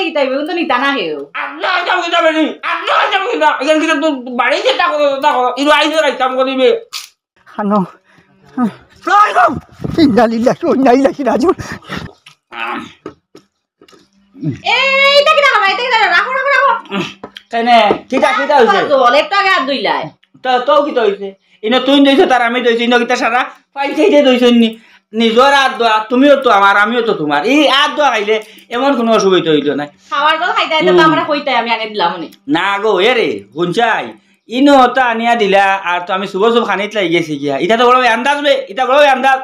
গিতা কিন্তু নিতা না হেও আপনি আইতাম কিতা বেরি আপনি আইতাম কিতা এখান থেকে তো বাড়ি যেটা করো ইনো আইলে আইতাম করিবে খানো রাইগাম ইন্নালিল্লাহ ইন্নালিল্লাহ রাজু এইটা কি রাখো এইটা কি রাখো রাখো রাখো কেনে কিতা কিতা হইছে জল একটু আগে হাত ধুইলাই তো কিতা হইছে ইনো তুই দইছ তার আমি দইছি ইনো কিতা সারা পাইছে যে দইছ নিজর হাত দোয়া তুমিও তো আমার আমিও তো তোমার এই হাত দোয়া খাইলে এমন কোনো অসুবিধা হইতো না খাওয়ার জল খাইতে আইতে তো আমরা কইতাই আমি আগে দিলাম নি না গো এরে শুনছাই ইনো ওটা আনিয়া দিলা আর তো আমি শুভ শুভ খানিত লাগি গেছি গিয়া এটা তো বড় আন্দাজ বে এটা বড় আন্দাজ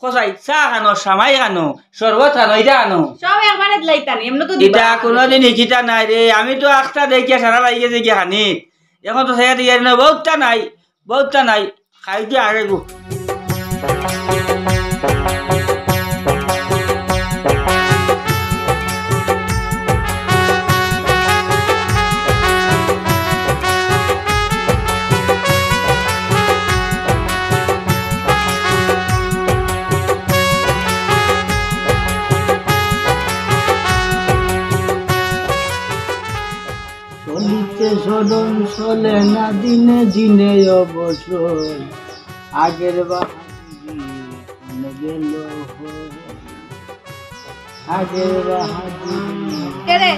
খসাই চা খানো সামাই খানো শরবত খানো এটা আনো সব একবারে দিলাইতানি এমন তো এটা কোনোদিন ইকিতা নাই রে আমি তো একটা দেখিয়া সারা লাগি গেছে গিয়া খানিত এখন তো সেয়া দিয়া না বহুতটা নাই খাই দিয়ে আগে গো সদন চলে না দিনে দিনে অবসর আগের বাহাদুরি গেল আগের বাহাদুরি কেরে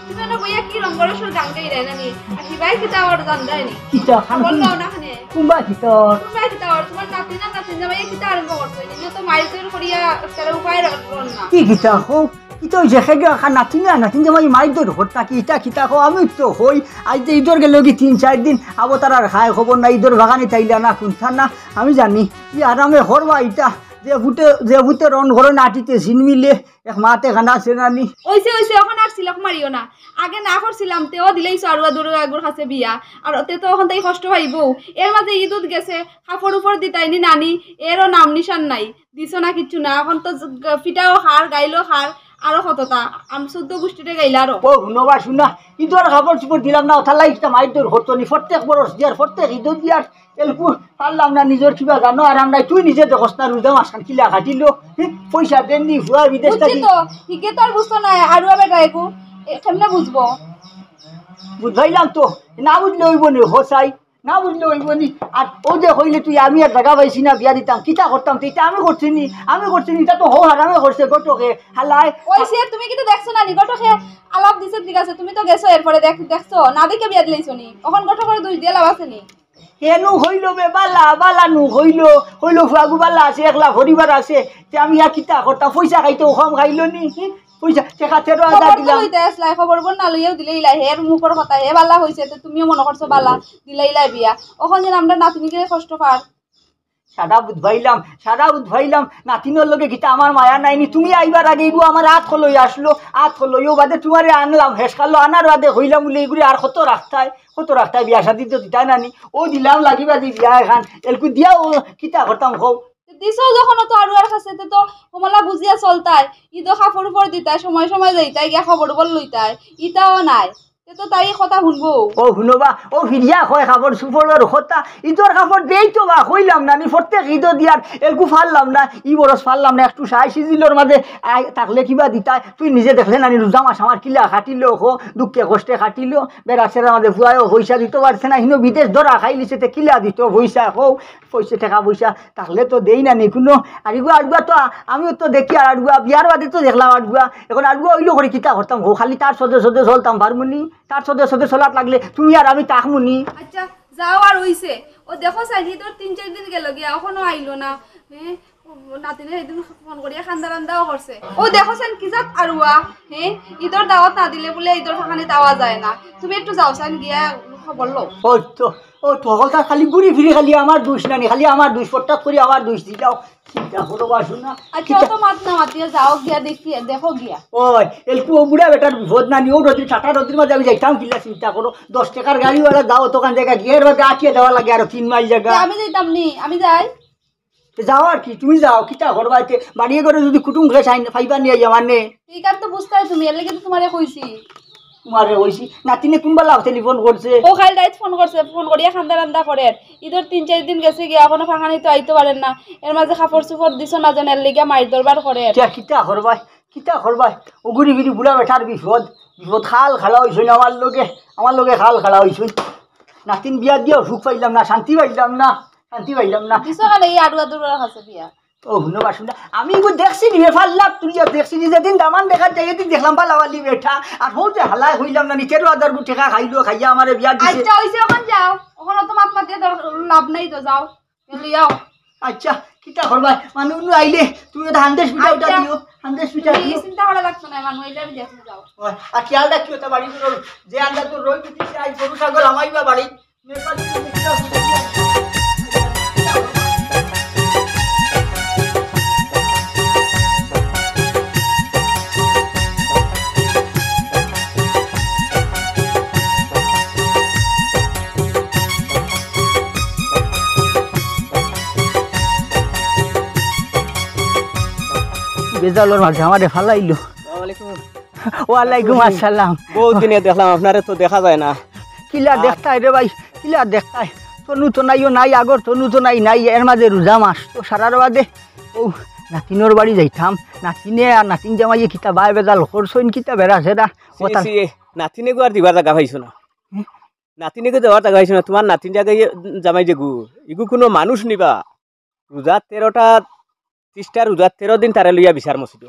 তুমি না বইয়া কি রঙ্গর সুর গান গাই রে নানি আর কি ভাই কিতা ওর গান গায় নি কিতা খান বল না খানে কুম্বা কিতা তুমি কিতা ওর তোমার নাতি ভাই কিতা আরম্ভ করতে নি তো মাইজের করিয়া তার উপায় রন না কি কিতা হো কিতা যে খেগে খান নাতিন যে মাই দর হতা কি ইটা কিতা হো আমি তো হই আজ তো ঈদর গেল কি 3-4 দিন আবো তার আর খায় খবর না ঈদর বাগানে তাইলা না কোনটা না আমি জানি ই আরামে হরবা ইটা যে ভূতে রন ঘরে নাটিতে সিন মিলে এক মাতে খানা সেনানি ওইসে এখন আর সিলক মারিও না আগে না করছিলাম তেও দিলেইছো আর দুর্গা একবার কাছে বিয়া আর ওতে তো এখন তাই কষ্ট পাইব এর মাঝে ঈদুত গেছে কাপড় উপর দিতাইনি নানি এরও নাম নিশান নাই দিছ না কিচ্ছু না এখন তো পিঠাও খার গাইলো খার আরো কতটা আমি 14 গোষ্ঠীতে গাইলা আরো ও শুনবা শুনা ঈদর খাবার চুপর দিলাম না ওথা লাইটা মাইদর হতো নি প্রত্যেক বরস দিয়ার প্রত্যেক ঈদর দিয়ার এলকু পারলাম না নিজের কিবা জানো আর আমরা তুই নিজে দেখস না রুদা মাসখান কিলা খাটিল পয়সা দেননি হুয়া বিদেশ বুঝছি তো ঠিকই তো আর বুঝতো না আর বেটা একু কেমনে বুঝবো বুঝাইলাম তো না বুঝলে হইব নি হোসাই না বুঝলে হইব নি আর ও যে হইলে তুই আমি আর জায়গা পাইছি না বিয়া দিতাম কিতা করতাম তো এটা আমি করছি নি এটা তো হো হারামে করছে গটকে হালাই ওইসে তুমি কিন্তু দেখছো না নি গটকে আলাপ দিছে ঠিক আছে তুমি তো গেছো এরপরে দেখছো না দেখে বিয়া দিলাইছো নি তখন গট করে দুই দিয়ে লাভ আছে নি হেনু হইল বে বালা নু হইল ফুয়াগু বালা আছে একলা পরিবার আছে যে আমি আর কিতা করতাম পয়সা খাইতে কম খাইল নি পয়সা টাকা 13,000 দিলাম লইতে আসলাই খবর বল না লইয়াও দিলেইলাই হের মুখর কথা হে বালা হইছে তো তুমিও মনে করছো বালা দিলেইলাই বিয়া ওখান যেন আমরা নাতিনিকে কষ্ট পার সারা বুধভাইলাম নাতিনোর লগে গীতা আমার মায়া নাইনি তুমি আইবার আগে এগু আমার হাত খলই আসলো হাত খলইও বাদে তোমারে আনলাম হেসকালো আনার বাদে হইলাম বলে এগুলি আর কত রাখতায় বিয়া শাদি তো দিতাই নানি ও দিলাম লাগিবা দি বিয়া এখান এলকু দিয়া ও কিতা করতাম হও দিছো যখন তো আর কাছে তো কমলা বুঝিয়া চলতাই ঈদও কাপড় উপর দিতাই সময় যাইতাই গিয়া খবর বল লইতাই ইটাও নাই তো তাই কথা শুনবো ও শুনবা ও ফিরিয়া হয় খাবার সুফলের কথা ঈদর খাবার দেই তো বা হইলাম না নি প্রত্যেক ঈদ দিয়ার এলকু ফারলাম না ই বরস ফারলাম না একটু সাই সিজিলর মাঝে থাকলে কিবা দিতাই তুই নিজে দেখলে নানি রোজা মাস আমার কিলা খাটিল হো দুঃখে কষ্টে খাটিল বেড়াছেরা মাঝে ফুয়াও পয়সা দিতে পারছে না হিনো বিদেশ ধরা খাইলিছে তে কিলা দিত পয়সা হো পয়সা টাকা পয়সা থাকলে তো দেই না নি কোনো আড়গুয়া তো আমিও তো দেখি আর আড়গুয়া বিয়ার বাদে তো দেখলাম আড়গুয়া এখন আড়গুয়া হইলো করে কিতা করতাম হো খালি তার সদে চলতাম পারমুনি তার সদে চলাত লাগলে তুমি আর আমি তাকমুনি আচ্ছা যাও আর হইছে ও দেখো চাইছি তোর 3-4 দিন গেল গিয়া এখনো আইলো না হ্যাঁ নাতিনে সেদিন ফোন করিয়া খান্দারান্দাও করছে ও দেখো চান কি যাত আরুয়া হ্যাঁ ঈদর দাওয়াত না দিলে বলে ঈদর ফাঁকানি দেওয়া যায় না তুমি একটু যাও চান গিয়া খবর লো ও তখন খালি ঘুরি ফিরি খালি আমার দোষ নানি খালি আমার দোষ হঠাৎ করে আমার দোষ দি যাও চিন্তা করো বাসুনা আচ্ছা তো মাতিয়া যাও গিয়া দেখো গিয়া ওই এলকু ও বুড়া বেটার বিপদ নানি ও রোদ্রি টাটা রোদ্রির মাঝে আমি যাইতাম কিলা চিন্তা করো 10 টাকার গাড়িওয়ালা যাও তোখান জায়গা গিয়ে বাদে আটিয়ে দেওয়া লাগে আরো 3 মাইল জায়গা আমি যাইতাম নি আমি যাই যাও আর কি তুমি যাও কিতা করবা এতে বাড়িয়ে করে যদি কুটুম ঘরে ফাইবা নিয়ে যাও মানে ঠিক আছে তো বুঝতে তুমি এর লাগে তো তোমারে কইছি তোমারে কইছি নাতিনে কোনবা লাভ টেলিফোন করছে ও খালি রাইত ফোন করিয়া খান্দারান্দা করে ঈদের 3-4 দিন গেছে গিয়া এখনো ফাঁকানি তো আইতে পারেন না এর মাঝে কাপড় চোপড় দিছ না জানেন লিগা মাইর দরবার করে কিতা করবা কিতা করবাই ওগুড়ি ফিরি বুড়া বেঠার বিপদ বিপদ খাল খালা হয়েছুন আমার লগে খাল খালা হয়েছুন নাতিন বিয়া দিয়েও সুখ পাইলাম না শান্তি পাইলাম না কিছু কালে এই আড়ুয়া দুর্গা কাছে বিয়া ও শুনবা শুনবা আমি এগুলো দেখছি নি ফাল্লাপ তুই দেখছি নি যেদিন দামান দেখা যায় এদিন দেখলাম পালাওয়ালি বেঠা আর হোক যে হালাই হইলাম না নিচের 1000 টাকা খাইলো খাইয়া আমারে বিয়া দিছে আচ্ছা হইছে ওখান যাও ওখানে তো মাত মাতিয়ে লাভ নাই তো যাও লিয়াও আচ্ছা কিতা করবা মানুষ আইলে তুমি হান্দেশ পিঠা উঠা দিও হান্দেশ পিঠা এই দিও চিন্তা করা লাগতো না মানুষ এটাই দেখতে যাও আর খেয়াল রাখিও তা বাড়ি যে আন্দা তো রই দিতেছে আই গরু ছাগল আমাইবা বাড়ি মেপালি বেজালোর মাঝে আমারে ফালাইলো ওয়ালাইকুম আসসালাম বহুত দিনে দেখলাম আপনারে তো দেখা যায় না কিলা দেখতাই রে ভাই কিলা দেখতাই তনু তো নাইও নাই আগর তনু তো নাই এর মাঝে রোজা মাস তো সারার বাদে ও নাতিনোর বাড়ি যাইতাম নাতিনে আর নাতিন জামাইয়ে কিতা বাই বেজাল করছইন কিতা বেড়া সেরা কথা নাতিনে গো আর দিবার জায়গা পাইছো না নাতিনে গো যাওয়ার জায়গা পাইছো না তোমার নাতিন জায়গায় জামাই যে গু ইগু কোনো মানুষ নিবা রোজা 13টা 30টা রোজা 13 দিন তারে লইয়া বিচার মসজিদ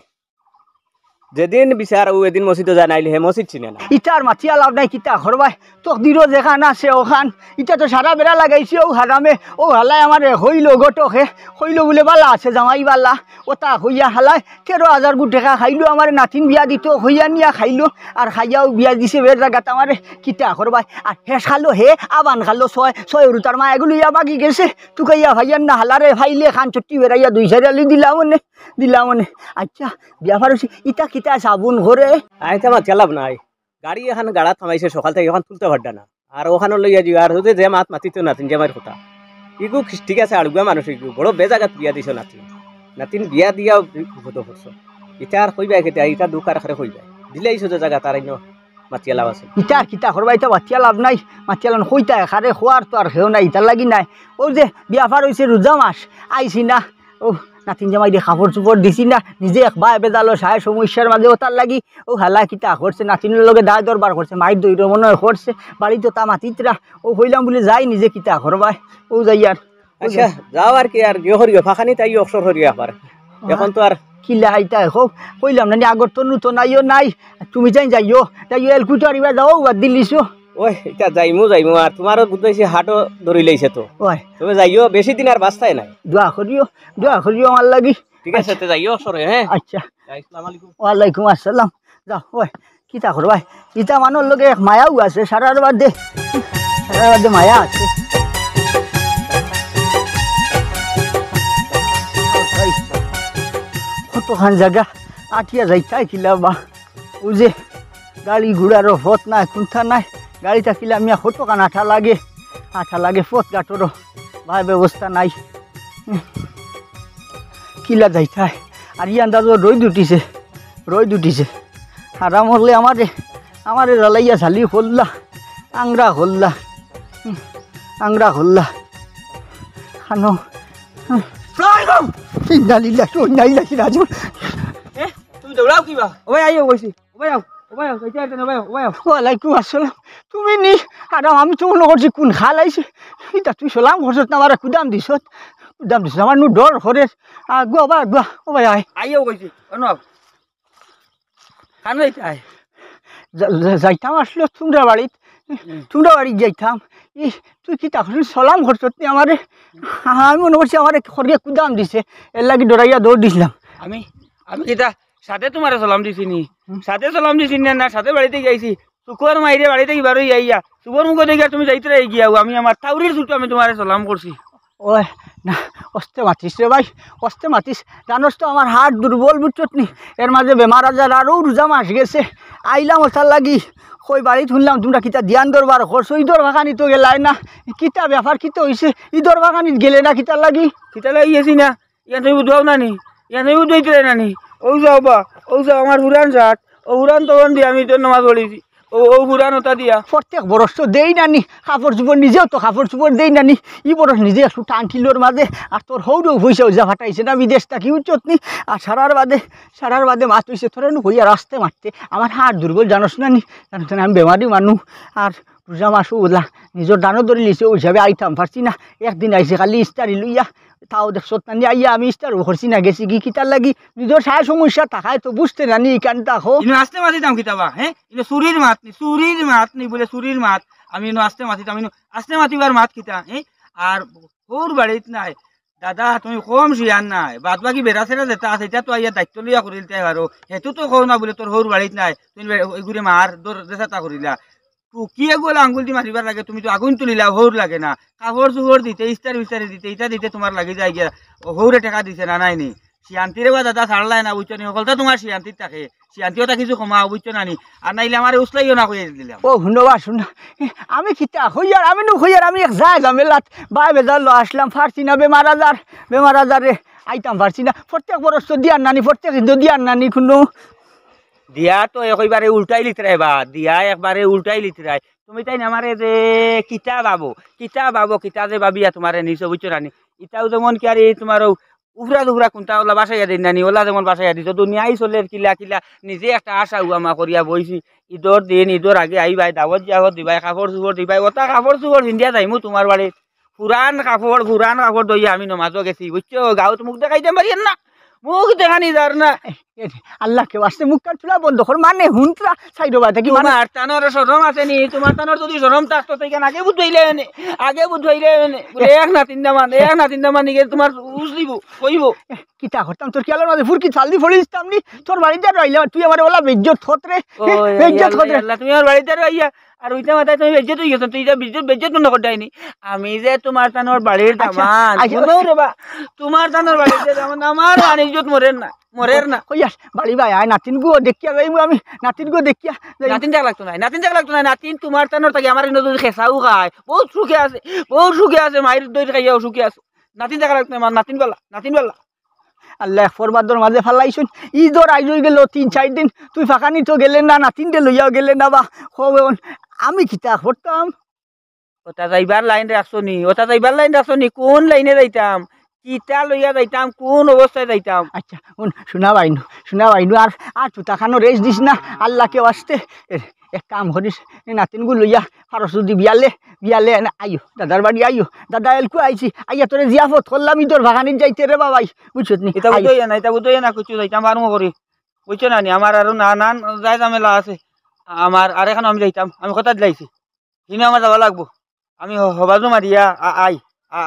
যেদিন বিচার ও এদিন মসজিদে যায় নাইলে হে মসজিদ চিনে না ইটার মাতিয়া লাভ নাই কিতা করবাই তকদিরও যেখান আছে ওখান ইটা তো সারা বেড়া লাগাইছে ও হারামে ও হালাই আমার হইল গটকে হইল বলে বালা আছে জামাই বালা ও তা হইয়া হালাই 13,000 টাকা খাইলো আমার নাতিন বিয়া দিত হইয়া নিয়া খাইলো আর খাইয়াও বিয়া দিছে বের জায়গাত আমার কিতা করবাই আর হে খালো হে আবান খালো 6 রুতার মা এগুলো ইয়া বাকি গেছে তুকাইয়া ভাইয়ার না হালারে ফাইলে খান চুটি বেড়াইয়া 2 সাইডালি দিলাম মনে আচ্ছা বিয়া ফারছি ইটা কিতা সাবুন ঘরে আইতে আমার চালাব নাই গাড়ি এখন গাড়া থামাইছে সকাল থেকে এখন তুলতে পারডা না আর ওখানে লইয়া যাই আর যদি যে মাত মাতিত নাতিন জামাইয়ের কথা ইগু ঠিক আছে আড়ুয়া মানুষ ইগু বড় বেজাগাত বিয়া দিছ নাতিন বিয়া দিয়া বিপদ করছো ইটা আর কইবা কেতিয়া ইটা দুকার আখরে কইবা দিলেইছো যে জায়গা তার মাতিয়া লাভ আছে ইটা কিতা করবা ইটা বাতিয়া লাভ নাই মাতিয়া লাভ কইতা খারে খোয়ার তো আর খেও নাই ইটার লাগি নাই ও যে বিয়া ফার হয়েছে রোজা মাস আইসি না ও নাতিন জামাই দিয়ে কাপড় চোপড় দিছি না নিজে একবার বেজালো সায় সমস্যার মাঝে ও তার লাগি ও হালা কিতা করছে নাতিনের লগে দায় দরবার করছে মায়ের দৈর মনে করছে বাড়িতে তা মাতিতরা ও হইলাম বলে যাই নিজে কিতা করবাই ও যাই আর আচ্ছা যাও আর কি আর গিয়ে হরিও ফাঁকানি তাই অবসর হরিও আবার এখন তো আর কিলা আইতা হোক কইলাম না আগর তো নতুন নাইও নাই তুমি যাইও এলকুটো আরিবা যাও দিল্লিছো ওই এটা যাইমু আর তোমারও বুঝাইছি হাটও ধরি লাইছে তো ওই তুমি যাইও বেশি দিন আর বাঁচতাই নাই দোয়া করিও আমার লাগি ঠিক আছে তে যাইও সরে হ্যাঁ আচ্ছা আসসালামু আলাইকুম ওয়ালাইকুম আসসালাম যাও ওই কিতা করবাই ইটা মানুষ লগে এক মায়াও আছে সারার বাদে মায়া আছে কতখান জায়গা আটিয়া যাইতাই কিলা বা ও যে গাড়ি ঘোড়ারও পথ নাই কোনটা নাই গাড়ি থাকিলে আমি কতখান আঠা লাগে পথ ঘাটরও ভাই ব্যবস্থা নাই কিলা যাইতাই আর ই আন্দাজ রই দুটিছে আরাম হলে আমারে জ্বালাইয়া ঝালি হল্লা আংরা হল্লা খানো রাজু তুমি দৌড়াও কিবা ওই আইও বসি ওয়ালাইকুম আসসালাম তুমি নি আরাম আমি তো মনে করছি কোন খাল আইছে এটা তুই সলাম ঘরছত না আমার কুদাম দিছ আমার নু ডর ঘরে গুয়া ও ভাই আইও কইছি অনুভব কানো এইটা যাইতাম আসলে তোমরা বাড়িত যাইতাম তুই কি তখন সলাম ঘরছত নি আমারে আমি মনে করছি আমার খড়গে কুদাম দিছে এর লাগি ডরাইয়া দৌড় দিছিলাম আমি কিতা সাথে তোমার সালাম দিছি না সাথে বাড়িতে গাইছি চুকুয়ার মাইরে বাড়িতে কি বারোই আইয়া চুকুয়ার মুখে দেখি তুমি যাইতে গিয়া আমি আমার তাউরির ছুটু আমি তোমার সালাম করছি ওই না অস্তে মাতিস রে ভাই অস্তে মাতিস জানোস তো আমার হাট দুর্বল বুঝছত নি এর মাঝে বেমার আজার আরও রোজা মাস গেছে আইলাম ওটার লাগি কই বাড়ি শুনলাম তোমরা কিতা ধ্যান দরবার করছো ঈদর বাগানি তো গেলাই না কিতা ব্যাপার কিতা হয়েছে ঈদর বাগানিত গেলে না কিতার লাগি গেছি না ইয়ান তুমি উঠাও নানি ইয়ান তুমি উঠাইতে নানি ও যাও আমার হুরান শার্ট ও হুরান তখন দিয়ে আমি তোর নামাজ পড়েছি ও পুরান ওটা দিয়া প্রত্যেক বরস তো দেই নানি কাপড় চোপড় নিজেও তো কাপড় চোপড় দেই নানি ই বরস নিজে একটু টান ঠিলোর মাঝে আর তোর হৌরও পয়সা উজা ফাটাইছে না বিদেশ থাকি উচ্চত নি আর সারার বাদে মাছ হইছে তোর হইয়া রাস্তে মারতে আমার হাড় দুর্বল জানোস না নি জানোস না আমি বেমারি মানুষ আর পূজা মাসও ওলা নিজের দানও ধরে লিছে ওই হিসাবে আইতাম পারছি না একদিন আইসে খালি ইস্তারি লইয়া তাও দেখছত নানি আইয়া আমি ইস্তারও করছি না গেছি কি কিতার লাগি নিজের সায় সমস্যা থাকায় তো বুঝতে নানি ইকান তাকো ইনো আসতে মাতিতাম কিতাবা হ্যাঁ ইনো চুরির মাত নি বলে চুরির মাত আমি ইনো আসতে মাতিতাম ইনো আসতে মাতিবার মাত কিতা হ্যাঁ আর ওর বাড়িত নাই দাদা তুমি কম শিয়ান নাই বাদ বাকি বেড়া ছেড়া যেটা আছে এটা তো আইয়া দায়িত্ব লইয়া করিল তাই আৰু সেইটো তো কও না বলে তোর হৌর বাড়িত নাই তুমি ওইগুড়ে মার দর দেশাটা করিলা টুকিয়ে গেলে আঙ্গুল দি মারিবার লাগে তুমি তো আগুন তুলিলা হৌর লাগে না কাপড় চোপড় দিতে ইস্তারি দিতে ইটা দিতে তোমার লাগি যায় গিয়া হৌরে টাকা দিছে না নাইনি শিয়ান্তিরে বা দাদা ছাড়লাই না বুঝছো নি সকলটা তোমার শিয়ান্তির থাকে শিয়ান্তিও তা কিছু কমা বুঝছো না নি আর নাইলে আমার উসলাইও না কইয়া দিলাম ও শুনবা শুন আমি কিতা হইয়ার আমি নু হইয়ার আমি এক যাই ঝামেলাত বাই বেজার লো আসলাম পারছি না বেমার আজারে আইতাম পারছি না প্রত্যেক বরস তো দিয়ার নানি প্রত্যেক হিন্দু দিয়ার নানি কোনো দিয়া তো একবারে উল্টাই লিতরাই বা দিয়া একবারে উল্টাই লিতরাই তুমি তাই আমারে যে কিতা কিতা যে ভাবিয়া তোমারে নিছো বুঝছো না নি ইটাও যেমন কি আর এই তোমার উফরা কোনটা ওলা বাসাইয়া দিন নানি ওলা যেমন বাসাইয়া দিছো দুনিয়াই চলে কিলা নিজে একটা আশা উয়ামা করিয়া বইছি ঈদর দিন ঈদর আগে আইবাই দাওয়াত জাওয়াত দিবাই কাপড় চোপড় দিবাই ওটা কাপড় চোপড় পিন্ধিয়া যাইমু তোমার বাড়িত পুরান কাপড় দইয়া আমি নমাজও গেছি বুঝছো গাঁৱত মুখ দেখাইতে পারিয়েন না মুখ দেখানি যার না আল্লাহকে বাসতে মুখ কাট চুলা বন্ধ কর মানে হুনতরা সাইড বাই থাকি মানে তোমার তানোর শরম আছে নি তোমার তানোর যদি শরম থাকতো তাই কেন আগে বুঝাইলে বলে এক না তিনটা মান নিকে তোমার উজলিব কইব কিতা করতাম তোর কেলার মাঝে ফুরকি চালদি ফড়ি দিতাম নি তোর বাড়িতে রইলাম তুই আমার ওলা বেজ্জত খতরে বেজ্জত খতরে আল্লাহ তুমি আমার বাড়িতে রইয়া আর ওইটা মাথায় তুমি বেজ্জত হয়ে গেছো তুই বেজ্জত বন্ধ করতাইনি আমি যে তোমার তানোর বাড়ির দামান রে বা তোমার তানোর বাড়ির দামান আমার বাণিজ্যত মরের না কইয়াস বাড়ি ভাই আয় নাতিন গো দেখিয়া যাইমু আমি নাতিন গো দেখিয়া নাতিন যাক লাগতো না নাতিন তোমার তানোর থাকি আমার যদি খেসাও খায় বহুত সুখে আছে মায়ের দই খাইয়াও সুখে আছে নাতিন যাক লাগতো না নাতিন বেলা আল্লাহ ফরবাদর মাঝে ফালাইছুন ঈদর আইজ হয়ে গেল 3-4 দিন তুই ফাঁকানি তো গেলেন না নাতিনটে লইয়াও গেলেন না বা আমি কিতা করতাম ওটা যাইবার লাইন রাখছো নি কোন লাইনে যাইতাম কিতা লইয়া যাইতাম কোন অবস্থায় যাইতাম আচ্ছা শোনা বাইনু আর তুতাখানো রেস্ট দিস না আল্লাহকে বাসতে এক কাম করিস নাতিনগু লইয়া ফারস যদি বিয়ালে আইও দাদার বাড়ি আইও দাদা এলকু আইছি আইয়া তোরে জিয়াফত করলাম তোর ভাগানির যাইতে রে বাবাই বুঝছত নি এটা বুঝই না কিছু যাইতাম পারমো করি বুঝছো না নি আমার আরো নানান যাই ঝামেলা আছে আমার আর এখন আমি যাইতাম আমি কথা দিলাইছি কিনে আমার যাওয়া লাগবো আমি হবাজো মারিয়া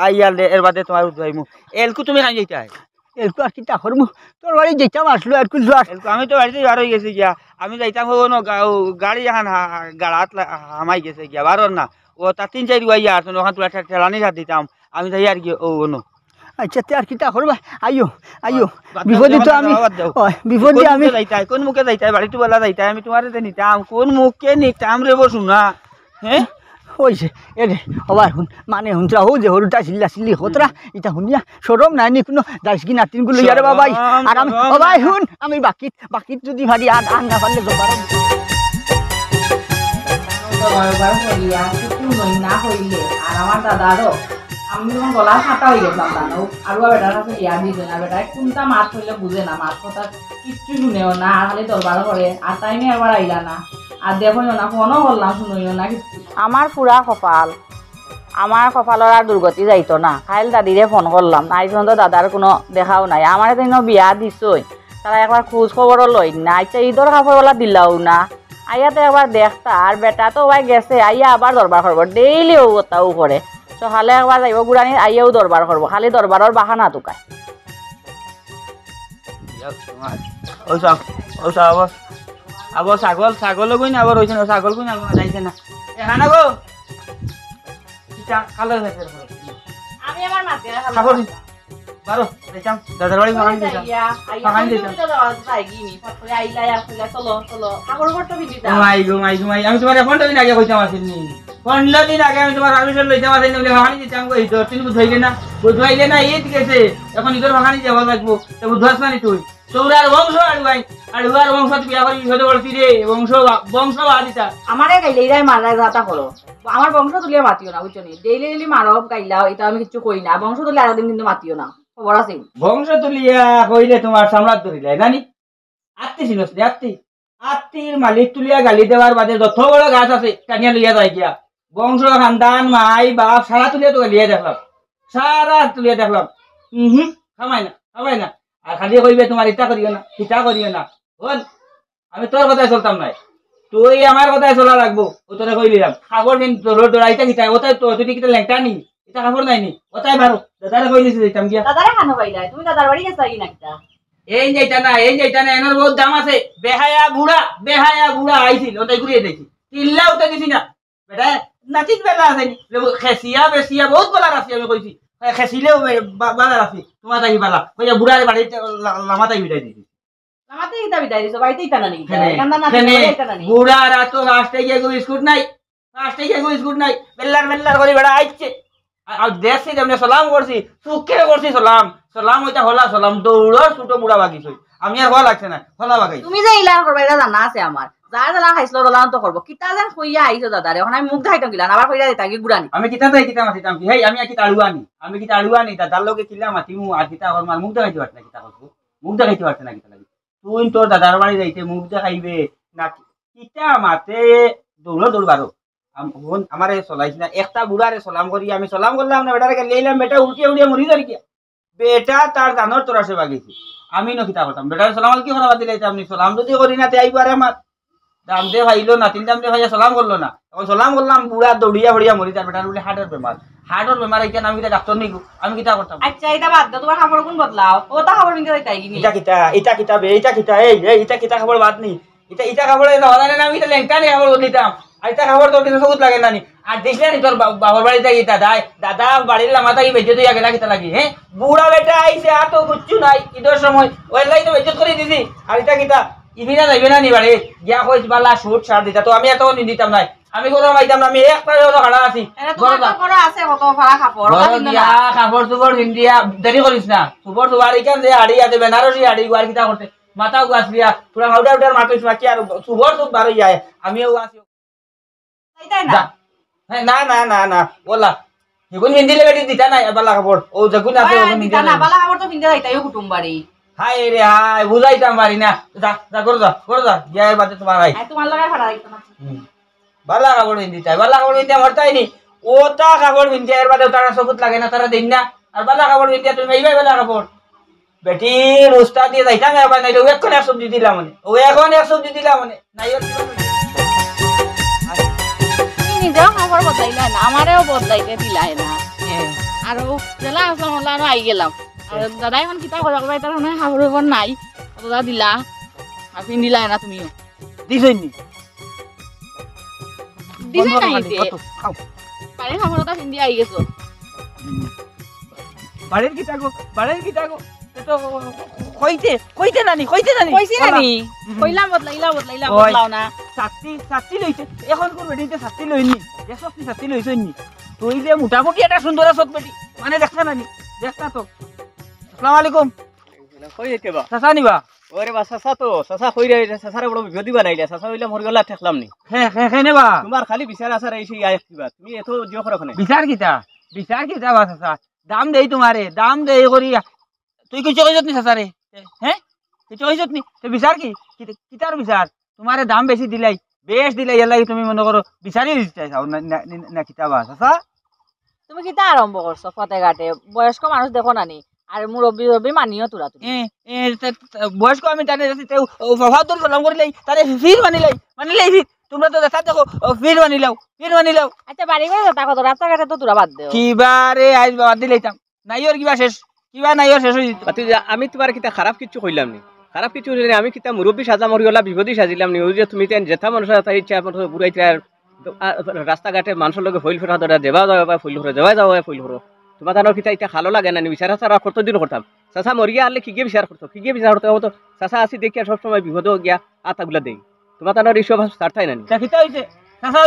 আইয়াল এর বাদে তোমার উদ্ধাইমু এলকু তুমি খাই যাইতে এলকু আর কিতা করমু তোর বাড়ি যাইতাম আসলো আর কিছু এলকু আমি তো বাড়িতে বার হয়ে গেছি গিয়া আমি যাইতাম হবো গাড়ি এখন গাড়াত হামাই গেছে গিয়া বারর না ও তার 3-4 গুয়াইয়া আসুন ওখান তোরা ঠেলানি হাত দিতাম আমি যাই আর কি ও নো আচ্ছা তে আর কিতা করবা আইও বিপদে তো আমি বিপদে আমি যাইতাই কোন মুখে যাইতাই বাড়িতে বলা যাইতাই আমি তোমার নিতাম কোন মুখে নিতাম রে বসু না হ্যাঁ হয়েছে এরে হবার শুন মানে শুনছা হো যে হরুটা চিল্লি হতরা এটা শুনিয়া সরম নাই নি কোনো দাসকি নাতিনগুলো ইয়ারে বাবাই আর আমি বাবাই শুন আমি বাকিত যদি ভারি আর না পারলে জবার না হইলে আর আমার দাদারও আমি যখন গলা ফাটা হয়ে গেছিলাম জানো আর বেটার কাছে ইয়া দিছে না বেটা কোনটা মাছ হইলে বুঝে না মাছ কথা কিচ্ছু শুনেও না আর খালি দরবার করে আর টাইমে একবার আইলা না আর দেখো না ফোনও করলাম শুনিও না কিছু আমার পুরা কপালৰ আর দুর্গতি যাইতো না খাইল দাদিরে ফোন করলাম আজ পর্যন্ত দাদার কোনো দেখাও নাই আমার তো বিয়া দিছই তারা একবার খোঁজ খবরও লই না আচ্ছা ঈদর কাপড়ওয়ালা দিলাও না আইয়াতে একবার দেখতা আর বেটা তো ভাই গেছে আইয়া আবার দরবার করবো ডেইলি ওটাও করে সকালে একবার যাইব গুড়ানি আইয়াও দরবার করবো খালি দরবারের বাহানা টুকায় আবার ছাগলও কই না আবার হয়েছে না ছাগল কই না যাইছে না এখানে গো কালো আমি আমার মাতে ছাগল বারো যাইতাম দাদার বাড়ি ফাঁকানি দিতাম আমি তোমার ফোনটা দিন আগে কইতাম আসেননি 15 দিন আগে আমি তোমার পারমিশন লইতাম আসেননি বলে ফাঁকানি দিতাম কই তো তুমি বুঝাইলে না ঈদ গেছে এখন ঈদের ফাঁকানি যাওয়া লাগবো তো বুঝাস না তুই তোরার বংশ আড়ুয়াই আড়ুয়ার বংশত বিয়া করি বিপদে পড়ছি রে বংশ বংশ বাদিতা আমারে গাইলে এরাই মারাই যাতা করো আমার বংশ তুলিয়া মাতিও না বুঝছো নি ডেইলি ডেইলি মারব গাইলাও এটা আমি কিছু কই না বংশ তুলি আরেকদিন কিন্তু মাতিও না খবর আছে বংশ তুলিয়া কইলে তোমার সামলাত ধরিলে জানি আত্মি ছিল আত্মির মালিক তুলিয়া গালি দেওয়ার বাদে যত বড় গাছ আছে টানিয়া লইয়া যায় গিয়া বংশ খানদান মাই বাপ সারা তুলিয়া তো গালিয়া দেখলাম সারা তুলিয়া দেখলাম খামাই না আর খালি কইবে তোমার ইটা করিও না ইটা করিও না বল আমি তোর কথায় চলতাম নাই তুই আমার কথায় চলা লাগবো ও তোরা কই দিলাম খাবার দিন তোর ডরাইটা কিতা ওটাই তো তুই কিতা লেংটা নি এটা খাবার নাই নি ওটাই ভালো দাদারে কই দিছি দিতাম গিয়া দাদারে খানো পাইলাই তুমি দাদার বাড়ি গেছা কি না কিতা এই যেটা না এনার বহুত দাম আছে বেহায়া বুড়া আইছিল ওটাই ঘুরিয়ে দেখি কিল্লা উঠে দিছি না বেটা নাচিত বেলা আছে নি খেসিয়া বেসিয়া বহুত বলার আছে আমি কইছি খেসিলেও বালার আছে তোমার তাই বালা কইয়া বুড়ার বাড়িতে লামাতাই বিদায় দিছি আমাতে ইতা বিদায় দিছো বাড়িতে ইতা না নাকি কান্দা না ইতা না বুড়ারা তো রাস্তে গিয়ে স্কুট নাই বেল্লার করে বেড়া আইছে আর দেখছি যেমন সালাম করছি সুখে করছি সালাম ওইটা হলা সালাম দৌড়র ছোট বুড়া বাগিছ আমি আর হওয়া লাগছে না হলা বাগাই তুমি যে ইলা করবা এটা জানা আছে আমার যার জ্বালা খাইছিল দলান তো করবো কিতা যেন কইয়া আইছো দাদারে এখন আমি মুখ দেখাইতাম কিলা আবার কইরা দিতা কি গুড়ানি আমি কিতা মাতিতাম কি হেই আমি কিতা আড়ুয়ানি দাদার লোকে কিলা মাতিমু আর কিতা করম আর মুখ দেখাইতে পারছ না কিতা করবো মুখ দেখাইতে পারছ না কিতা লাগি তুই তোর দাদার বাড়ি যাইতে মুখ দেখাইবে না কিতা মাতে দৌড় বারো আমার চলাইছি না একটা বুড়ারে সালাম করি আমি সালাম করলাম না বেটারে লেইলাম বেটা উড়িয়ে মরি ধরি গিয়া বেটা তার দানোর তোরা সে বাগিয়েছি আমি নকিতা করতাম বেটারে সালাম কি করা দিলে আপনি সালাম যদি করি না আইব আর আমার দাম দে ভাইলো না তিন দাম দে ভাইয়া সালাম করলো না এখন সালাম করলাম বুড়া দৌড়িয়া মরি তার বেটার বলে হার্টের বেমার এখানে আমি ডাক্তার নিগু আমি কিতা করতাম আচ্ছা এটা বাদ দাও তোমার খাবার কোন বদলাও ও তা খাবার বিনতে যাইতাই কি এটা কিতা খাবার বাদ নি এটা খাবার না আমি এটা লেংটা নিয়ে খাবার দিতাম আইতা খাবার তোর কিছু সবুত লাগে নানি আর দেখলে নি তোর বাবার বাড়িতে গিয়ে দাদা বাড়ির লামাতা কি বেজে তুই গেলা কিতা লাগি হ্যাঁ বুড়া বেটা আইসে আর তো বুঝছু নাই ঈদের সময় ওই লাই তো বেজত করে দিছি আর এটা কিতা ইভিনা যাইবে না নি বাড়ি গিয়া কইস বালা শুট সার দিতা তো আমি এত নি দিতাম নাই আমি কোনো মাইতাম না আমি একটা হলো খাড়া আছি বড় আছে কত ফাড়া খাবার গিয়া খাবার সুবর হিন্দিয়া দেরি করিস না সুবর সুবার ইকান যে হাড়ি আছে বেনারসি হাড়ি গুয়ার কিতা করতে মাথা গাছ দিয়া পুরা হাউডার মাটিস বাকি আর সুবর সুব বারো যায় আমিও আসি না বলা এগুন হিন্দি লেগে দিতা নাই বালা কাপড় ও যেগুন আছে ওগুন দিতা না বালা খাবার তো পিনতে যাইতাইও কুটুম বাড়ি হাই রে হাই বুঝাইতাম পারি না যা করো যা গিয়া বাদে তোমার হাই তোমার লাগা ফাড়া দিতাম বালা কাপড় হিন্দি মরতাই নি ওটা কাপড় হিন্দি এর বাদে তারা সবুত লাগে না তারা দেন না আর বালা কাপড় হিন্দি তুমি ভাইবাই বালা কাপড় বেটির উস্তাদ দিয়ে যাইতাম এবার নাই ও এখন এক সবজি দিলাম মানে নাই নিজেও খাবার বদলাইলাই না আমারেও বদলাইতে দিলাই না আর জেলা আসলাম আর আই গেলাম আর দাদা এখন কিতা কথা কবাই তার মানে খাবার উপর নাই দাদা দিলা আর পিন্দিলাই না তুমিও দিছই নি দিছই নাই বাড়ির খাবার ওটা পিন্দি আই গেছো বাড়ির কিতা গো তো কইতে নানি কইছি নানি কইলাম বদলাও না ছাত্রী লইছে এখন কোন বেটিতে ছাত্রী লইনি দেখছ কি ছাত্রী লইছই নি তুই যে মোটামুটি একটা সুন্দর আছত বেটি মানে দেখছ নানি দেখতা তো আসসালামু আলাইকুম কই যেতে বা চাচা নিবা ওরে বা চাচা কই রে চাচারে বড় বিপদি বানাইলা চাচা হইলা মরি গলা ঠেকলাম নি হ্যাঁ নেবা তোমার খালি বিচার আসার এই আয় কিবা তুমি এত জিও করে ওখানে বিচার কিতা বা চাচা দাম দেই তোমারে দাম দেই করি তুই কিছু কইছত নি চাচারে হ্যাঁ কিছু কইছত নি তো বিচার কিতার বিচার তোমারে দাম বেশি দিলাই এলাই তুমি মনে করো বিচারি দিতে চাও না কিতাবা চাচা তুমি কিতা আরম্ভ করছো ফতে ঘাটে বয়স্ক মানুষ দেখো নানি আর মুরব্বী মানিও তোরা তুমি বয়স্ক আমি তারে প্রভাব তোর সালাম করিলাই তারে ফির মানিলাই তোমরা তো দেখা দেখো ফির মানিলাও আচ্ছা বাড়ি করে যেতা কত রাস্তাঘাটে তো তোরা বাদ দেও কিবারে আইজ বাদ দিলাইতাম নাইওর কিবা শেষ হয়ে যেত আমি তোমার কিতা খারাপ কিছু কইলাম নি খারাপ কিছু হইলে আমি কিতা মুরব্বী সাজা মরিওলা বিপদী সাজিলাম নি ওই যে তুমি তেন জেঠা মানুষের ইচ্ছা বুড়াইতে রাস্তাঘাটে মানুষের লগে ফইল ফেরা ধরা দেওয়া যাওয়া ফইল ফেরো তোমার তানোর কিতা ইটা ভালো লাগে না বিচার সারা কতদিন করতাম চাচা মরিয়া আনলে কি গিয়ে বিচার করতো হতো চাচা আসি দেখিয়া সবসময় বিপদ গিয়া আতাগুলা দেই তোমার তানোর এইসব সারতাই না কিতা হইছে চাচা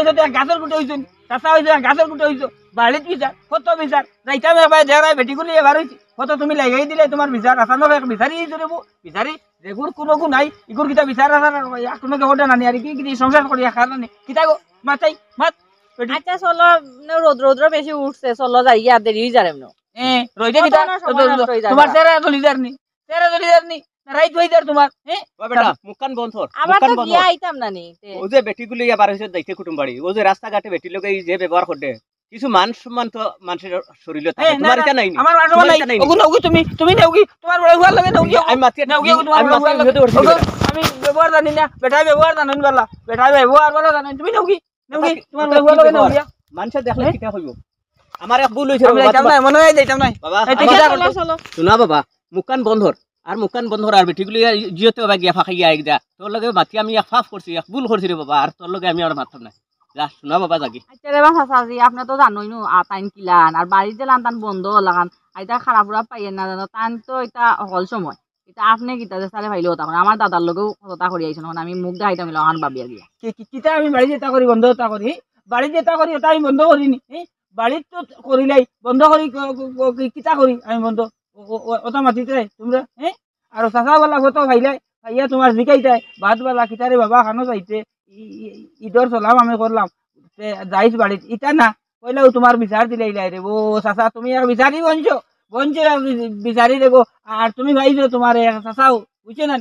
হইছে গাছের গুটে হইছো বাড়িত বিচার কত বিচার যাইতাম এবার দেওয়ার বেটিগুলি এবার হয়েছে কত তুমি লাগাই দিলে তোমার বিচার আসানো বিচারি যেগুর কোনো গু নাই ইগুর কিতা বিচার কোনো কেউ নানি আর কি কি সংসার করিয়া খার নানি কিতা গো মাতাই মাত বেটি আচ্ছা চলো রৌদ্র বেশি উঠছে চলো যাই গিয়া দেরি হয়ে যাবে না রইতে কিতা তোমার তেরা দলিদার নি রাইত হইদার তোমার ও বেটা মুখান বন্ধ কর আবার মুখান তো বন্ধ গিয়া কর। আইতাম না নি ও যে বেটিগুলো ইয়া বার হইছে দেখতে কুটুম বাড়ি ও যে রাস্তাঘাটে বেটি লোকে যে ব্যবহার করে কিছু মান সম্মান তো মানুষের শরীরে থাকে তোমার এটা নাই নি আমার মানসম্মান তোমার নাই এটা নাই নি। ওগু নউগি তুমি নেউগি তোমার বড় হুয়ার লাগে নেউগি আমি মাতি নেউগি তোমার আমি বড় মাতি হুয়ার লাগে ভিডিও করছি বেটা। আমি ব্যবহার জানি না বেটাই ব্যবহার জানেন বলা বেটাই ব্যবহার বলা জানেন তুমি নেউগি নেউগি তোমার বড় হুয়ার লাগে নেউগি মানুষে দেখলে কিটা হইব আমার এক ভুল হইছে আমি বাবা, যাইতাম না মনে হয় যাইতাম না বাবা এই তুই আমার- কিতা চলো করছিস? চলো শোনা বাবা মুখান বন্ধর আর মুখান বন্ধর আর বেটিগুলি জিওতে বাবা গিয়া ফাঁকা গিয়া একদা তোর লগে মাতি আমি এক ফাফ করছি এক ভুল করছি রে বাবা আর তোর লগে আমি আর মারতাম না যা শোনা বাবা জাগি আচ্ছা রে বাবা চাচি আপনি তো জানোই নো আতাইন কিলান আর বাড়িতে লান টান বন্ধ লাগান আইতা খারাপ পুরা পাইয়েন না জানো টান তো এটা হল সময় এটা আপনি কিতা যে সারে ভাইলেও তখন আমার দাদার লগেও কথা করি আইছেন আমি মুখ দেখাইতাম লাগান ভাবি আর গিয়া কিতা আমি বাড়ি যেটা করি বন্ধ ওটা করি বাড়ি যেটা করি ওটা আমি বন্ধ করিনি বাড়িত তো করিলাই বন্ধ করি কিতা করি আমি বন্ধ ওটা মাতিতে তোমরা আর চাচা বেলা কত ভাইলাই ভাইয়া তোমার জিকাইতাই ভাত বেলা কিতারে বাবা খানো যাইতে ঈদর চলাম আমি করলাম যাইছ বাড়িত ইটা না কইলাও তোমার বিচার দিলাই রে ও চাচা তুমি আর বিচারি বঞ্চ বিচারি দেবো আর তুমি ভাইছো তোমার চাচাও বুঝছো না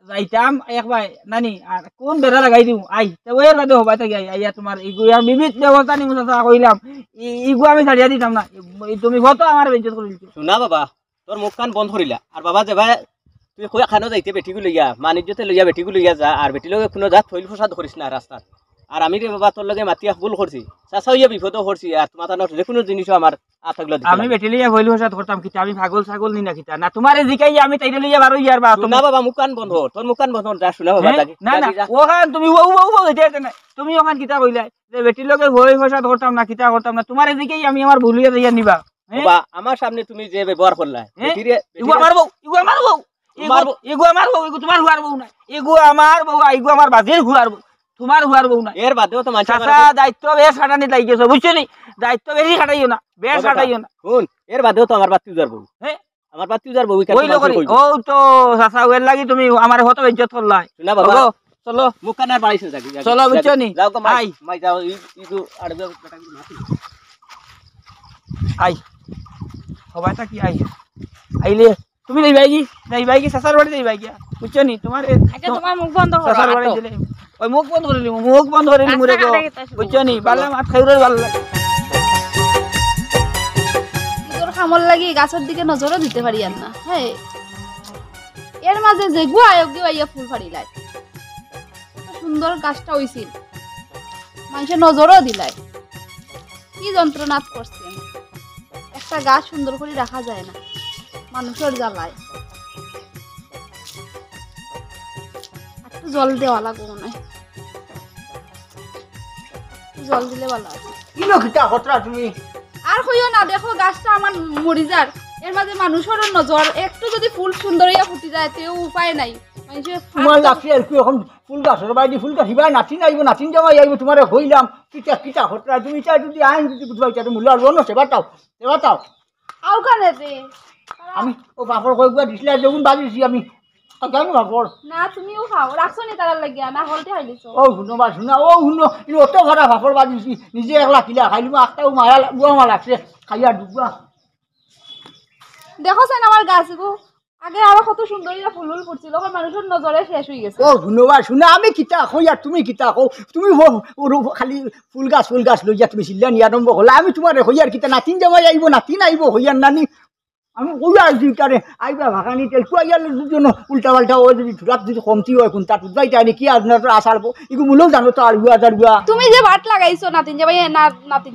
যাইতাম একবার নানি আর কোন বেড়া লাগাই দিও আই ওয়ের বাদে হবাই থাকি আইয়া তোমার ইগুয়া বিবিধ ব্যবস্থা নিমু চাচা কইলাম ইগু আমি ছাড়িয়া দিতাম না তুমি কত আমার বেঞ্চত করে দিছো শোনা বাবা তোর মুখ কান বন্ধ করিলা আর বাবা যে ভাই তুই কই খানো যাইতে বেটিগুলো লইয়া মানিজ্যতে লইয়া বেটিগুলো লইয়া যা আর বেটি লগে কোনো যা থইল ফসাদ করিস না রাস্তার আর আমি রে বাবা তোর লগে মাতিয়া ভুল করছি চাচা হইয়া বিপদও করছি আর তোমার তানোর যে কোনো জিনিসও আমার আতগলো আমি বেটি লইয়া ভইল হসাত করতাম কিতা আমি ছাগল নি না কিতা না তোমারে জিকাই আমি তাইরে লইয়া বারো ইয়ার বা শোনা বাবা মুখ কান বন্ধ তোর মুখ কান বন্ধ যা শোনা বাবা জাগি না না জাগি যা। ওখান তুমি যেতে না তুমি ওখান কিতা কইলাই যে বেটির লগে ভই হসাত করতাম না কিতা করতাম না তোমারে জিকাই আমি আমার ভুল হইয়া যাইয়া নিবা বাবা আমার সামনে তুমি যে ব্যবহার করলা বেটিরে ইগু আমার বউ ইগু আমার বউ তোমার বউ। ইগু আমার বউ ইগু তোমার হুয়ার বউ না ইগু আমার বউ ইগু আমার বাজির হুয়ার বউ তোমার হুয়ার বউ না এর বাদেও তো মানুষ চাচা দায়িত্ব বেশ খাটানি লাগি গেছো বুঝছো নি দায়িত্ব বেশি খাটাইও না বেশ খাটাইও না শুন এর বাদেও তো আমার বাতি উজার বউ হ্যাঁ আমার বাতি উজার বউ ওইলো করি ও তো চাচা ওয়ের লাগি তুমি আমার হত ইজ্জত করলাই শোনা বাবা ওগো, চলো মুখ কান আর বাড়াইছে জাগি জাগি, চলো, জাগি। বুঝছো নি? যাও গো মাই আই। মাই যাও ইগু আর বেটাগুলো মাতি আই হবাইটা কি আই আইলে তুমি যাইবাই কি চাচার বাড়ি যাইবাই গিয়া বুঝছো নি তোমার আচ্ছা তোমার মুখ বন্ধ করো চাচার বাড়ি আটো। দিলে ওই মুখ বন্ধ করে দিলি মুখ বন্ধ করে দিলি মুরে গো রাস্তা ঘাটে গেতে শুরু বুঝছো নি করছো। বালা মাছ খাইরে ভালো লাগে তোর খামর লাগি গাছের দিকে নজরও দিতে পারি আর না হ্যাঁ এর মাঝে যে গুয়া আয়োগ্য আইয়া ফুল ফাড়িলাই কত সুন্দর গাছটা হইছিল মানুষের নজরও দিলাই কি যন্ত্রণাত করছেন একটা গাছ সুন্দর করে রাখা যায় না মানুষের জ্বালায় একটু জল দেওয়া লাগবো মনে হয় একটু জল দিলে ভালো আছে কিনো কিতা হতরা তুমি আর হইও না দেখো গাছটা আমার মরি যার এর মাঝে মানুষেরও নজর একটু যদি ফুল সুন্দর হইয়া ফুটি যায় তেও উপায় নাই মানুষের তোমার লাগছে আর কি এখন ফুল গাছের বাইরে ফুল গাছ হিবাই নাতিন আইব নাতিন জামাই আইব তোমার হইলাম কিতা কিতা হতরা তুমি চাই যদি আইন যদি বুঝবাই চাই মূল্য আর বলো সেবাটাও আও কানে দে আমি ও বাপর কয়েকবার দিছিলে যেমন বাজিছি আমি জানি বাপর না তুমিও খাও রাখছো নি তার লাগিয়া না হলতে খাইলিছো ও শুনো বা শুনা ও শুনো কিন্তু অত ভরা বাপর বাজিছি নিজে একলা কিলা খাইলি আটটাও মায়া বুয়া লাগছে খাইয়া ডুবা দেখো সেন আমার গাছ গো আগে আরো কত সুন্দর ইয়া ফুল ফুল ফুটছিল এখন মানুষের নজরে শেষ হয়ে গেছে ও শুনো বা শুনা আমি কিতা কই আর তুমি কিতা কও তুমি খালি ফুল গাছ লইয়া তুমি চিল্লা নিয়া আরম্ভ হলা আমি তোমার হইয়ার কিতা নাতিন জামাই আইব নাতিন আইব হইয়ার নানি আমি কইয়া আইছি তারে আইবা ভাগানি তেল কুয়াইয়ার দুজন উল্টা পাল্টা ও যদি ধুরাত যদি কমতি হয় কোন তার উদ্বাই তাই কি আপনার আসার ইগু মূলেও জানো তো আর গুয়া তুমি যে বাট লাগাইছো নাতিন জামাই আর নাতিন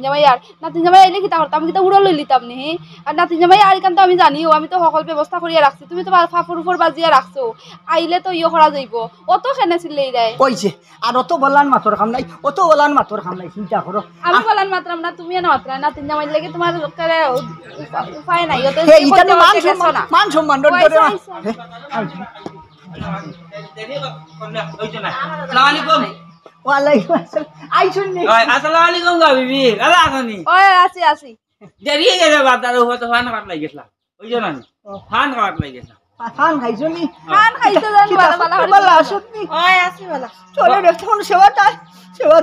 জামাই আইলে কিতা করতাম কিতা উড়ো লই লিতাম নি আর নাতিন জামাই আর কান তো আমি জানিও আমি তো সকল ব্যবস্থা করিয়া রাখছি তুমি তো ফাফুর উপর বাজিয়া রাখছো আইলে তো ইয়ে করা যাইব অত খেনেছিল এই রায় কইছে আর অত বলান মাতর খাম নাই চিন্তা করো আমি বলান মাত্রাম না তুমি না মাত্রা নাতিন জামাই লাগে তোমার লোকের উপায় নাই ওতে হে যে ইতানি করতে হচ্ছে গেছো না। মান সম্মান ও আইসা, আইসা। ওয়ালাইকুম আসসালাম আইছুন নি আসসালামু আলাইকুম গা বিবি আলা আখনি ওই আছি দেরি হয়ে গেছে বাতার উপর তো ফান কাট লাগি গেছলা ওই জন্য ফান কাট লাগি গেছলা ফান খাইছো নি খান খাইছো জান বালা বালা বালা আসত নি ওই আছি বালা চলে দেখতাম সেবা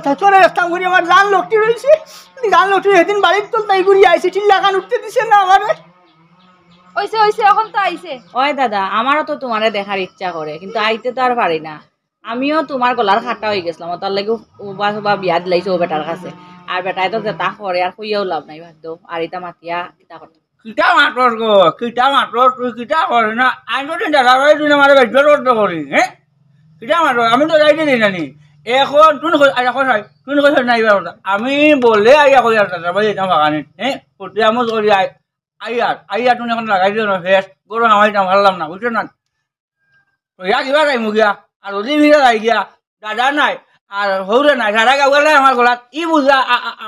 থা চলে দেখতাম ঘুরি আমার জান লোকটি রয়েছে জান লোকটি সেদিন বাড়ির তোল তাই ঘুরি আইছে চিল্লা গান উঠতে দিছে না আমারে ওইছে এখন তো আইছে ওই দাদা আমারও তো তোমারে দেখার ইচ্ছা করে কিন্তু আইতে তো আর পারি না আমিও তোমার গলার খাটা হয়ে গেছিলাম তার লাগে বা বিয়া দিলাইছো ও বেটার কাছে আর বেটায় তো যেটা করে আর কইয়াও লাভ নাই ভাদ্য আর ইটা মাতিয়া কিতা করতে কিটা মাতর গো কিটা মাতর তুই কিটা করে না আমি তো দাদা তুই আমার বেজর করতে করি হ্যাঁ কিটা মাতর আমি তো যাইতে দিই নানি এখন তুই তুই কইস নাই আমি বলে আইয়া কই আর দাদা ভাই এটা বাগানে হ্যাঁ প্রতিয়ামত করি আইয়া তুমি এখন লাগাই দিও না ফেস গরু হামাইতাম ভাবলাম না বুঝছো না তো ইয়া কিবা যাই মুখিয়া আর ওদি ভিড়ে যাই গিয়া দাদা নাই আর হৌরে নাই সারা গাঁও গেলে আমার গলাত ই বুঝা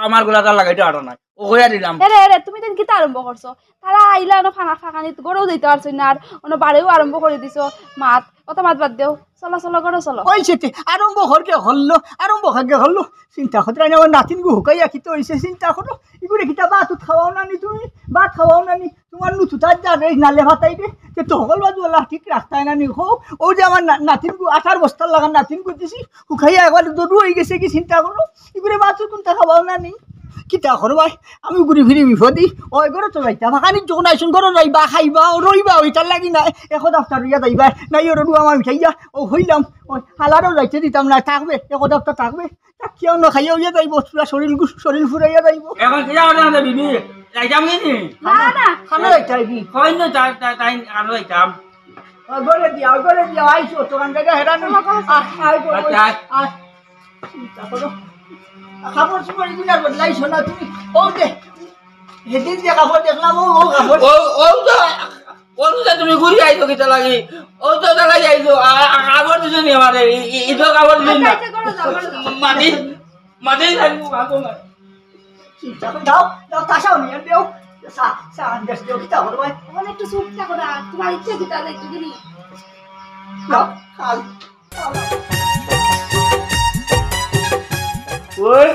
আমার গলাত আর লাগাইতে পারো না ও কইয়া দিলাম রে তুমি তো কিতা আরম্ভ করছো তারা আইলা না ফাঁকানিত গড়েও দিতে পারছো না আর অন্য বাড়িও আরম্ভ করে দিছো মাত অত মাত বাদ দেও চলো করো চলো ওই সেটি আরম্ভ হরকে হল্লো চিন্তা করতে আমার নাতিন গু হুকাইয়া খিতে হয়েছে চিন্তা করো এগুলো কিতা ভাত খাওয়াও নানি তুমি ভাত খাওয়াও নানি তোমার নুতুতার যা রে নালে ভাতাই দে তো সকল বাজু ওলা ঠিক রাস্তায় নানি হো ও যে আমার নাতিন গু 18 বস্তার লাগান নাতিন গু দিছি হুকাইয়া একবার দৌড়ু হয়ে গেছে কি চিন্তা করো এগুলো ভাত কোনটা খাওয়াও নানি কিতা করো ভাই আমি ঘুরি ফিরি বিপদি ওই ঘরে তো যাইতা ফাঁকানি যখন আইসুন ঘরে যাইবা খাইবা রইবা ওইটার লাগি নাই এখন দফতার রইয়া যাইবা নাই ওর আমার উঠাইয়া ও হইলাম ওই হালারও যাইতে দিতাম না থাকবে এখন দফতার থাকবে কেউ না খাইয়া হইয়া যাইব পুরা শরীর ফুরাইয়া যাইব এখন কিটা কথা বিবি যাইতাম কি না খানো যাইতে হইবি হয় না তাই আনো যাইতাম ঘরে দিয়া আইসো তোকান জায়গা হেরানো চিন্তা করো খাবার সময় এগুলো বদলাইছো না তুমি ও দে সেদিন যে কাপড় দেখলাম ও কাপড় ও তো তুমি ঘুরি আইছো কিটা লাগি ও তো লাগি আইছো কাপড় দিছো নি আমারে ইতো কাপড় দিছো না মাটি থাকবো কাপড় না চিন্তা করে দাও তাসাও নিয়ে দেও সা দেশ দেও কিতা করো ভাই ওখানে একটু চুপ থাকো না তোমার ইচ্ছে কিতা দেখতে গেলি দাও খাল ওই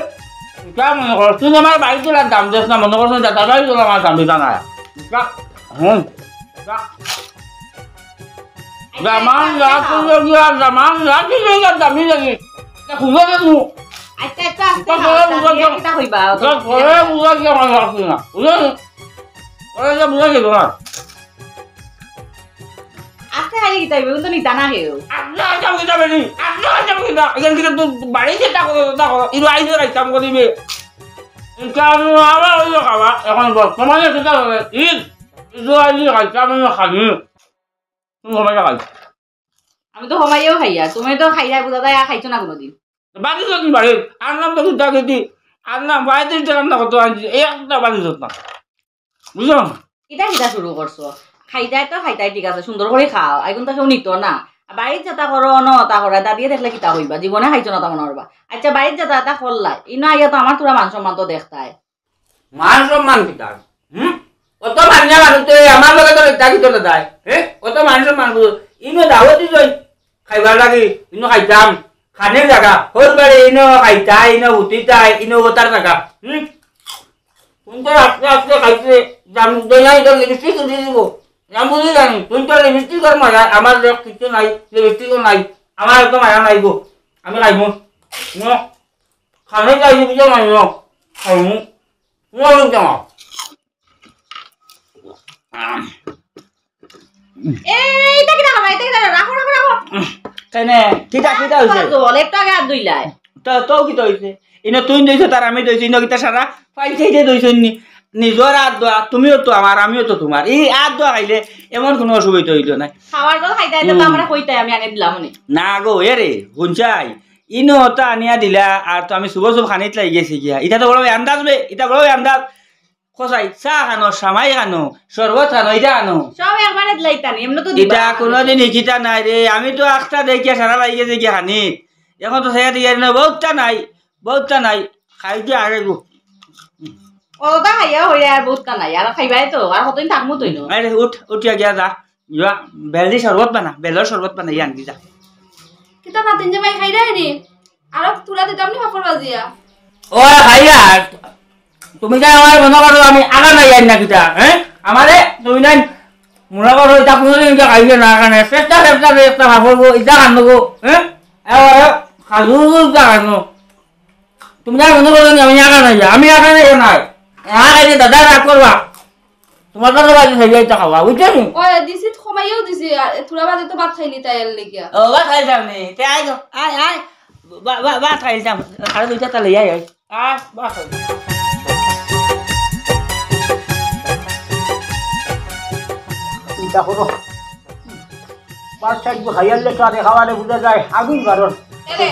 এটা মনে করো তুই আমার বাড়িতে দাম দিস না মনে করছো দাদাই তোর আমার দাম দিতা না জামান রাখি দামি লাগি খুঁজে দেবো আচ্ছা কিতা হইবা ঘরে বুঝা কি আমার রাখছি না বুঝা বুঝা কি তোমার আচ্ছা আই কিতা হইবা কিন্তু নিতা না হেও এখন বর্তমানে সেটা হবে ঈদ আমি খালি আমি তো হমাইও খাইয়া তুমি তো খাইয়া বুঝা যায় খাইছো না কোনোদিন বাকি যত বাড়ি আর নাম তো দুটা খেতি আর নাম বাড়িতে রান্না করতে আনছি একটা বাকি যত না বুঝলো এটা কিতা শুরু করছো খাইতাই তো খাইতাই ঠিক আছে সুন্দর করে খাও এখন তো কেউ নিত না বাড়ির যেটা করো নতা করে দাদিয়ে দেখলে কিতা হইবা জীবনে খাইছো না তেমন হরবা আচ্ছা বাড়ির যেটা এটা করলাই ইনো আইয়া তো আমার তোরা মান সম্মান তো দেখতাই মান সম্মান কি তার অত মান্য মানুষ আমার লগে তো এটা কিতো না যায় অত মান সম্মান ইনো দাওয়াতি যাই খাইবার লাগি ইনো খাইতাম খানের জায়গা হল বাড়ি ইনো খাইতাই ইনো উঠিতাই ইনো ওতার জায়গা তুমি আস্তে আস্তে খাইছে জাম দইনাই তো লিপস্টিক দিয়ে দিব আমি বুঝি জানি তুমি তো লিপস্টিকের মায়া আমার কিছু নাই লিপস্টিকও নাই আমার তো মায়া নাই গো আমি খাইব খানে যাই বুঝো নাই খাইব কেমন এইটা কিতা খাবা এটা কিতা রাখো কেনে কিটা হইছে জল একটু আগে হাত ধুইলাই তো কিটা হইছে ইনো তুই দইছ তার আমি দইছি ইনো কিটা সারা ফাইল চাইতে দইছ নিজর হাত দোয়া তুমিও তো আমার আমিও তো তোমার এই হাত দোয়া খাইলে এমন কোনো অসুবিধা হইল না খাওয়ার জল খাইতাই তো আমরা কইতাই আমি আনি দিলাম নি না গো এরে গুঞ্চাই ইনো ওটা আনিয়া দিলা আর তো আমি শুভ খানিত লাগি গেছি গিয়া এটা তো বড় আন্দাজ বে এটা বড় আন্দাজ খসাই চা খানো সামাই খানো শরবত খানো এটা খানো সব একবারে দিলাইতানি এমন তো এটা কোনোদিন ইকিটা নাই রে আমি তো আখটা দেখিয়া সারা লাগি গেছে গিয়া খানিত এখন তো সেটা দিয়ে বহুতটা নাই খাই দিয়ে আগে গো ওটা খাইয়া হইয়া আর বহুত কানাই আর খাইবাই তো আর কতদিন থাকমু তুই নো আরে উঠিয়া গিয়া যা যা বেলদি শরবত বানা বেলর শরবত বানা ইয়ান দি যা কিতা নাতিন জামাই খাই রাই নি আর তুলা দিতাম নি পাপড় বাজিয়া ও খাইয়া তুমি যা আমার মনে করো আমি আগা নাই ইয়ান না কিটা আমারে তুমি নাই মনে করো এটা কোনোদিন এটা খাইছে না কারণে চেষ্টা একটা ভাববো এটা কান্দবো হ্যাঁ এবারে খাজু কানো তুমি যা মনে করো আমি একা নাই আমি একা নাই নাই খাইছে দাদা রাগ করবা তোমার দাদা বাড়ি খাইলে এটা খাওয়া বুঝছো নি ও দিছি কমাইও দিছি তোরা বাদে তো ভাত খাইলি তাই এর লেগিয়া ও বা খাইলাম নি তে আই গো আয় আয় বা খাইলাম আর দুইটা তালে আয় আয় বা খাই চিন্তা করো পাঁচ সাইড খাইয়ালে তো আর খাওয়ারে বুঝা যায় আগুন কারণ এরে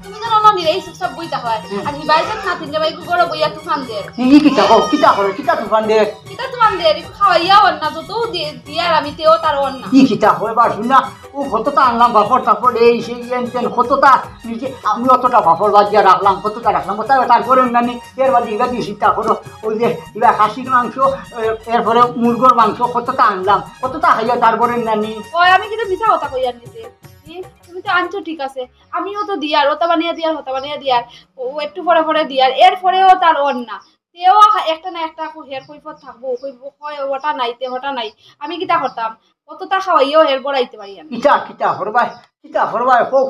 তুমি তো নন নিরে সব বইতা হয় আর হিবাইজাত না তিনটা বাইকু গড় বইয়া তুফান দে ই কিতা করো কিতা তুফান দে কিতা তুফান দে খাওয়াইয়া অন্না যত দিয়ার আমি তেও তার অন্না কি কিতা হয় বা শুনা ও কতটা আনলাম ভাপড় টাপড় এই সেই এন কতটা নিজে আমি অতটা ভাপড় বাজিয়া রাখলাম কতটা রাখলাম তারপরে নানি এর বাদে এবার দিয়ে চিন্তা করো ওই যে এবার খাসির মাংস এরপরে মুরগোর মাংস কতটা আনলাম কতটা খাইয়া তারপরে নানি ও আমি কিন্তু মিছা কথা কইয়ার নিতে তুমি তো আনছো ঠিক আছে আমিও তো দিয়ার ওটা বানিয়ে দিয়ার ও একটু পরে পরে দিয়ার এরপরেও তার অন্না তেও একটা না একটা হের কৈফত থাকবো কইব হয় ওটা নাই তে ওটা নাই আমি কিতা করতাম কতটা খাওয়াইও হের বড়াইতে পারি আমি কিতা হরবাই হোক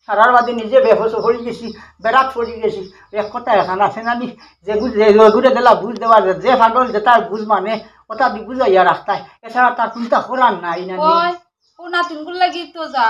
সারার বাদে নিজে বেহস হয়ে গেছি বেড়াত পড়ে গেছি এক কথা এখন আছে নানি যেগুলো দিলা বুঝ দেওয়া যে পাগল যে তার বুঝ মানে ওটা দি বুঝাইয়া রাস্তায় এছাড়া তার চিন্তা করার নাই নানি ও নাতিনগুলো লাগি তো যা